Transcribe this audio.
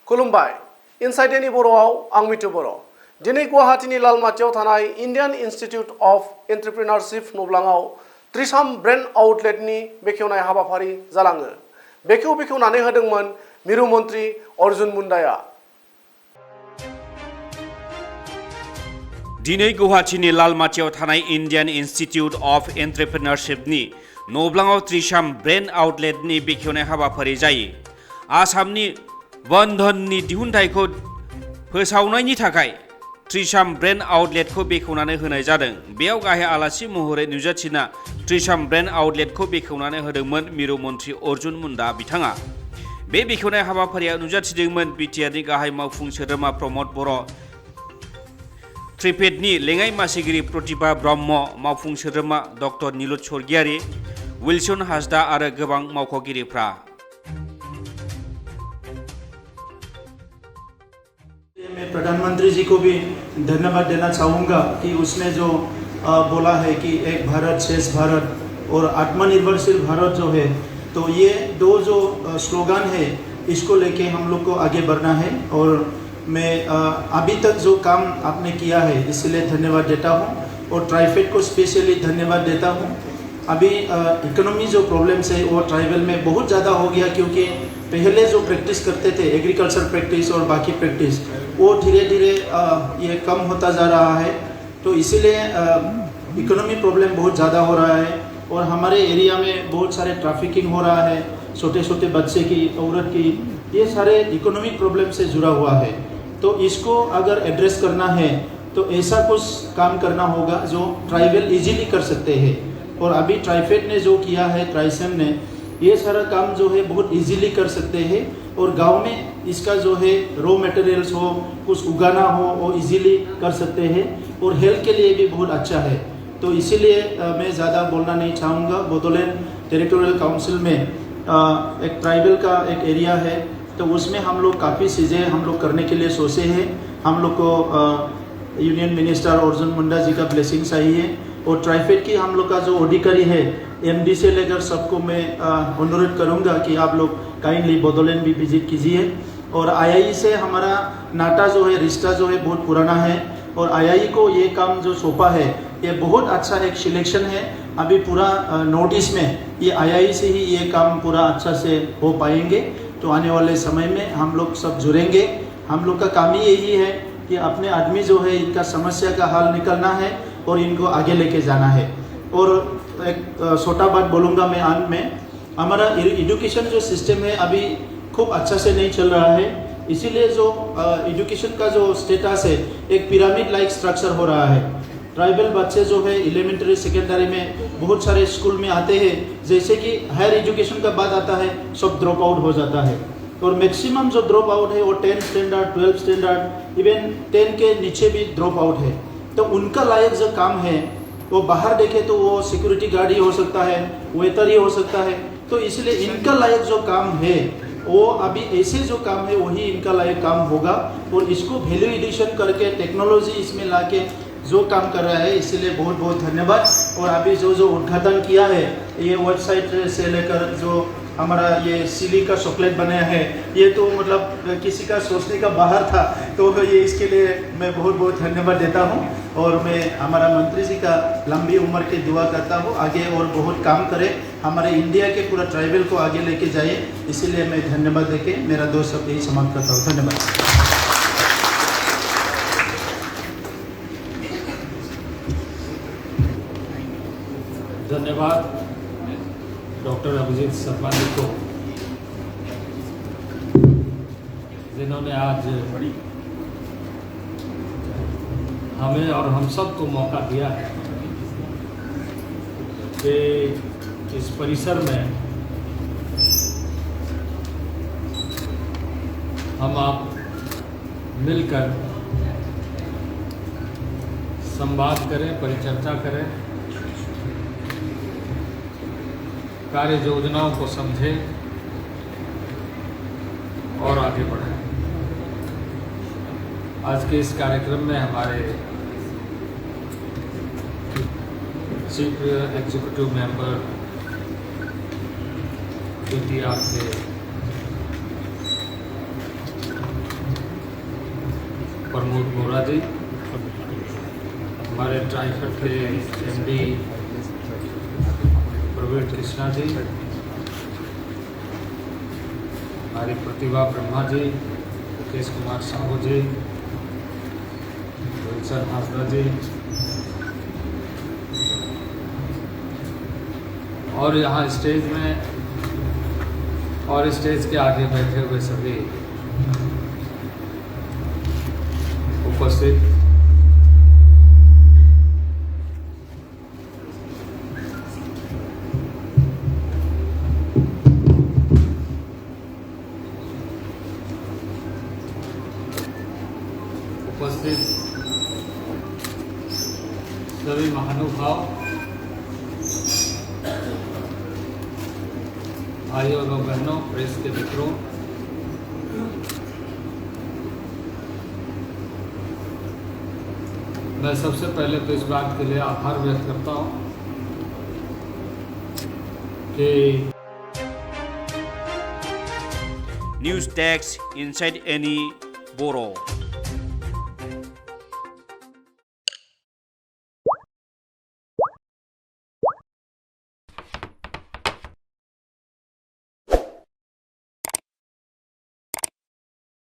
खुलुमबाय इनसाइड डेनि बर'आव आं मिथु बर'। दिनै गुवाहाटीनि लालमाटियाव थानाय इन्डियान इन्स्टिट्यूट अफ एन्ट्रप्रेनारशिप नब्लाङाव त्रिसाम ब्रेन्ड आउटलेटनि बेखेवनाय हाबाफारि जालाङो। बेखेवनानै होदोंमोन मिरु मन्त्रि अर्जुन मुन्डाया। दिनै गुवाहाटीनि लालमाटियाव थानाय इन्डियान इन्स्टिट्यूट अफ एन्ट्रप्रेनारशिपनि नब्लाङाव त्रिसाम ब्रेन्ड आउटलेटनि बेखेवनाय हाबाफारि जायो। आसामनि बन्धननि दिहुनथायखौ फोसावनायनि थाखाय त्रिसाम ब्रेन्ड आउटलेटखौ बेखेवनानै होनाय जादों। बेयाव गाहाय आलासि महरै नुजाथिना त्रिसाम ब्रेन्ड आउटलेटखौ बेखेवनानै होदोंमोन मिरु मन्त्रि अर्जुन मुन्डा बिथाङा। बे बेखेवनाय हाबाफारियाव नुजाथिदोंमोन बिटिआरनि गाहाय मावफुं सोद्रोमा प्रमद बर', ट्रिपेडनि लेङाइ मासिगिरि प्रतिभा ब्रह्म, मावफुं सोद्रोमा डक्टर नीलुत स्वर्गियारी, विल्सन हासदा आरो गोबां मावख'गिरिफ्रा। मैं प्रधानमंत्री जी को भी धन्यवाद देना चाहूँगा कि उसने जो बोला है कि एक भारत श्रेष्ठ भारत और आत्मनिर्भरशील भारत जो है, तो ये दो जो स्लोगन है इसको लेके हम लोग को आगे बढ़ना है। और मैं अभी तक जो काम आपने किया है इसलिए धन्यवाद देता हूँ और ट्राइफेड को स्पेशली धन्यवाद देता हूँ। अभी इकोनॉमी जो प्रॉब्लम्स है वो ट्राइबल में बहुत ज़्यादा हो गया, क्योंकि पहले जो प्रैक्टिस करते थे एग्रीकल्चर प्रैक्टिस और बाकी प्रैक्टिस वो धीरे धीरे ये कम होता जा रहा है। तो इसीलिए इकोनॉमी प्रॉब्लम बहुत ज़्यादा हो रहा है और हमारे एरिया में बहुत सारे ट्रैफिकिंग हो रहा है, छोटे छोटे बच्चे की, औरत की, ये सारे इकोनॉमिक प्रॉब्लम से जुड़ा हुआ है। तो इसको अगर एड्रेस करना है तो ऐसा कुछ काम करना होगा जो ट्राइबल इजीली कर सकते हैं। और अभी ट्राइफेड ने जो किया है, ट्राइसेम ने, ये सारा काम जो है बहुत इजीली कर सकते हैं। और गांव में इसका जो है रॉ मटेरियल्स हो, कुछ उगाना हो, वो इजीली कर सकते हैं और हेल्थ के लिए भी बहुत अच्छा है। तो इसीलिए मैं ज़्यादा बोलना नहीं चाहूँगा। बोडोलैंड टेरिटोरियल काउंसिल में एक ट्राइबल का एक एरिया है, तो उसमें हम लोग काफ़ी चीज़ें हम लोग करने के लिए सोचे हैं। हम लोग को यूनियन मिनिस्टर अर्जुन मुंडा जी का ब्लेसिंग चाहिए और ट्राइफेड की हम लोग का जो अधिकारी है एमडी से लेकर सबको मैं अनुरोध करूंगा कि आप लोग काइंडली बोडोलैंड भी विजिट कीजिए। और आईआई से हमारा नाता जो है, रिश्ता जो है बहुत पुराना है और आईआई को ये काम जो सौंपा है ये बहुत अच्छा एक सिलेक्शन है। अभी पूरा नॉर्थ ईस्ट में ये आईआई से ही ये काम पूरा अच्छा से हो पाएंगे। तो आने वाले समय में हम लोग सब जुड़ेंगे। हम लोग का काम ही यही है कि अपने आदमी जो है इनका समस्या का हल निकलना है और इनको आगे लेके जाना है। और एक छोटा बात बोलूँगा मैं अंत में, हमारा एजुकेशन जो सिस्टम है अभी खूब अच्छा से नहीं चल रहा है। इसीलिए जो एजुकेशन का जो स्टेटस है एक पिरामिड लाइक स्ट्रक्चर हो रहा है। ट्राइबल बच्चे जो है एलिमेंट्री सेकेंडरी में बहुत सारे स्कूल में आते हैं, जैसे कि हायर एजुकेशन का बात आता है सब ड्रॉप आउट हो जाता है। और मैक्सिमम जो ड्रॉप आउट है वो 10 स्टैंडर्ड, 12 स्टैंडर्ड, इवन 10 के नीचे भी ड्रॉप आउट है। तो उनका लायक जो काम है वो बाहर देखे तो वो सिक्योरिटी गार्ड ही हो सकता है, वेटर ही हो सकता है। तो इसलिए इनका लायक जो काम है वो अभी ऐसे जो काम है वही इनका लायक काम होगा। और इसको वैल्यू एडिशन करके टेक्नोलॉजी इसमें लाके जो काम कर रहा है, इसलिए बहुत बहुत धन्यवाद। और अभी जो उद्घाटन किया है ये वेबसाइट से लेकर जो हमारा ये सिली का चॉकलेट बनाया है, ये तो मतलब किसी का सोचने का बाहर था। तो ये इसके लिए मैं बहुत बहुत धन्यवाद देता हूँ और मैं हमारा मंत्री जी का लंबी उम्र की दुआ करता हूँ, आगे और बहुत काम करे, हमारे इंडिया के पूरा ट्राइबल को आगे लेके जाए। इसीलिए मैं धन्यवाद देके मेरा 2 शब्द यही समाप्त करता हूँ। धन्यवाद। धन्यवाद डॉक्टर अभिजीत शर्मा जी को, जिन्होंने आज हमें और हम सब को मौका दिया है कि इस परिसर में हम आप मिलकर संवाद करें, परिचर्चा करें, कार्य योजनाओं को समझें और आगे बढ़ें। आज के इस कार्यक्रम में हमारे चीफ एग्जीक्यूटिव मेंबर पीटीआर के प्रमोद बोरा जी, हमारे ट्राइफेड के एमडी प्रवीण कृष्णा जी, हमारी प्रतिभा ब्रह्मा जी, मुकेश कुमार साहू जी, विल्सन हाजरा जी और यहाँ स्टेज में और स्टेज के आगे बैठे हुए सभी उपस्थित सभी महानुभाव, भाइयों और बहनों, प्रेस के मित्रों, मैं सबसे पहले तो इस बात के लिए आभार व्यक्त करता हूं कि न्यूज डेस्क इनसाइड एनी बोरो।